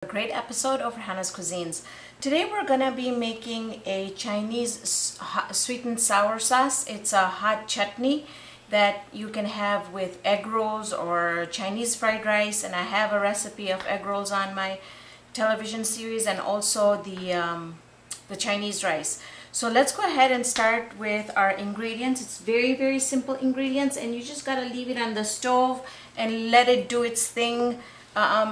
A great episode of Raihana's Cuisines. Today we're gonna be making a Chinese sweet and sour sauce. It's a hot chutney that you can have with egg rolls or Chinese fried rice, and I have a recipe of egg rolls on my television series, and also the Chinese rice. So let's go ahead and start with our ingredients. It's very simple ingredients, and you just gotta leave it on the stove and let it do its thing.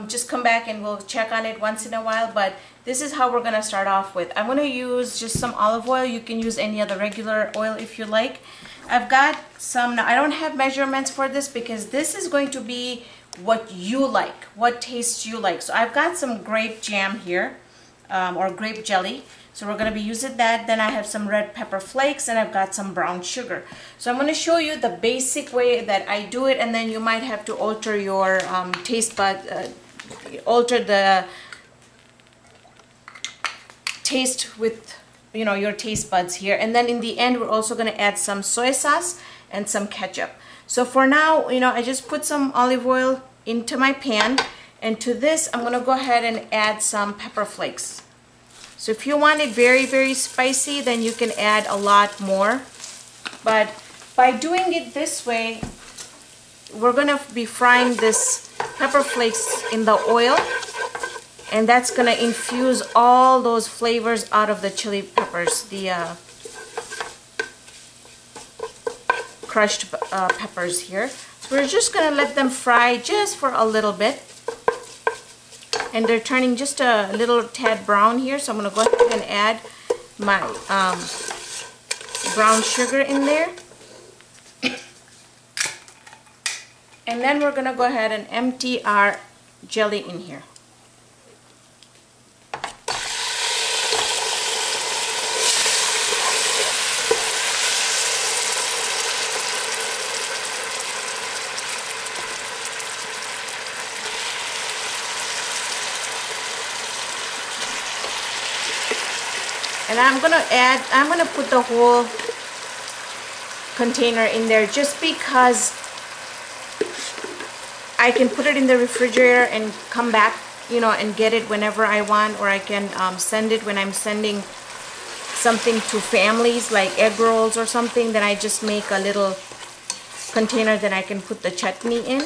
Just come back and we'll check on it once in a while, but this is how we're gonna start off with. I'm gonna use just some olive oil. You can use any other regular oil if you like. I've got some, now I don't have measurements for this because this is going to be what you like, what taste you like. So I've got some grape jam here, or grape jelly. So we're going to be using that. Then I have some red pepper flakes, and I've got some brown sugar. So I'm going to show you the basic way that I do it, and then you might have to alter your taste bud, alter the taste with, you know, your taste buds here. And then in the end, we're also going to add some soy sauce and some ketchup. So for now, you know, I just put some olive oil into my pan, and to this, I'm going to go ahead and add some pepper flakes. So if you want it very spicy, then you can add a lot more. But by doing it this way, we're gonna be frying this pepper flakes in the oil, and that's gonna infuse all those flavors out of the chili peppers, the crushed peppers here. So we're just gonna let them fry just for a little bit. And they're turning just a little tad brown here, so I'm going to go ahead and add my brown sugar in there. And then we're going to go ahead and empty our jelly in here. And I'm gonna put the whole container in there just because I can put it in the refrigerator and come back, you know, and get it whenever I want, or I can send it when I'm sending something to families like egg rolls or something. Then I just make a little container that I can put the chutney in.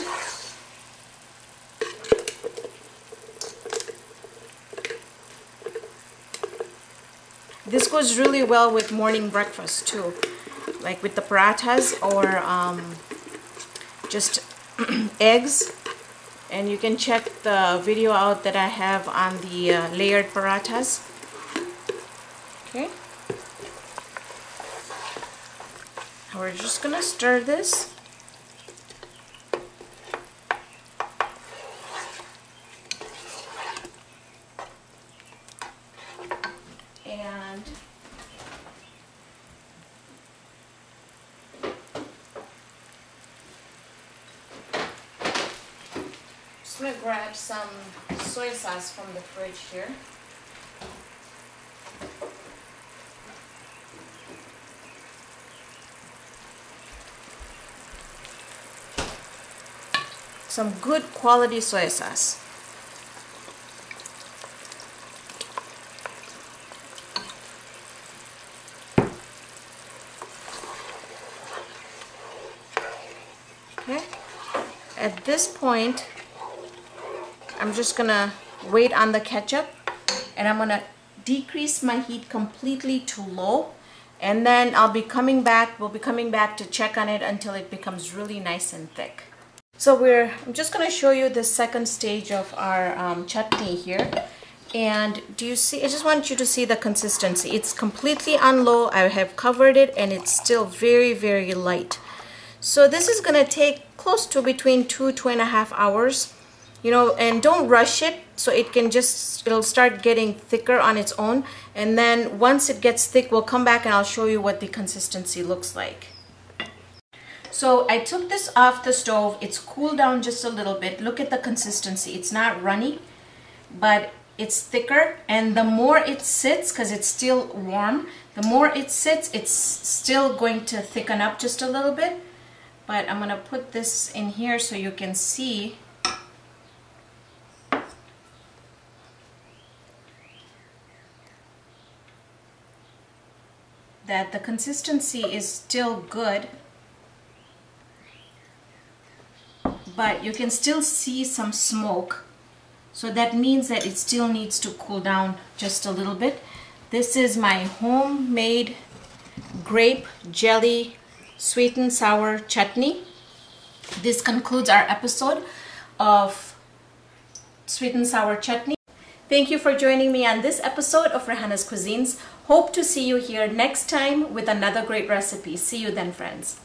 This goes really well with morning breakfast too, like with the parathas or just eggs. And you can check the video out that I have on the layered parathas. Okay. We're just gonna stir this. And just going to grab some soy sauce from the fridge here. Some good quality soy sauce. Okay, at this point, I'm just gonna wait on the ketchup, and I'm gonna decrease my heat completely to low, and then we'll be coming back to check on it until it becomes really nice and thick. So I'm just gonna show you the second stage of our chutney here. And do you see, I just want you to see the consistency. It's completely on low. I have covered it, and it's still very light. So this is going to take close to between 2.5 hours, you know, and don't rush it. So it'll start getting thicker on its own. And then once it gets thick, we'll come back and I'll show you what the consistency looks like. So I took this off the stove. It's cooled down just a little bit. Look at the consistency. It's not runny, but it's thicker. And the more it sits, because it's still warm, the more it sits, it's still going to thicken up just a little bit. But I'm going to put this in here so you can see that the consistency is still good, but you can still see some smoke. So that means that it still needs to cool down just a little bit. This is my homemade grape jelly sweet and sour chutney. This concludes our episode of sweet and sour chutney. Thank you for joining me on this episode of Raihana's Cuisines. Hope to see you here next time with another great recipe. See you then, friends.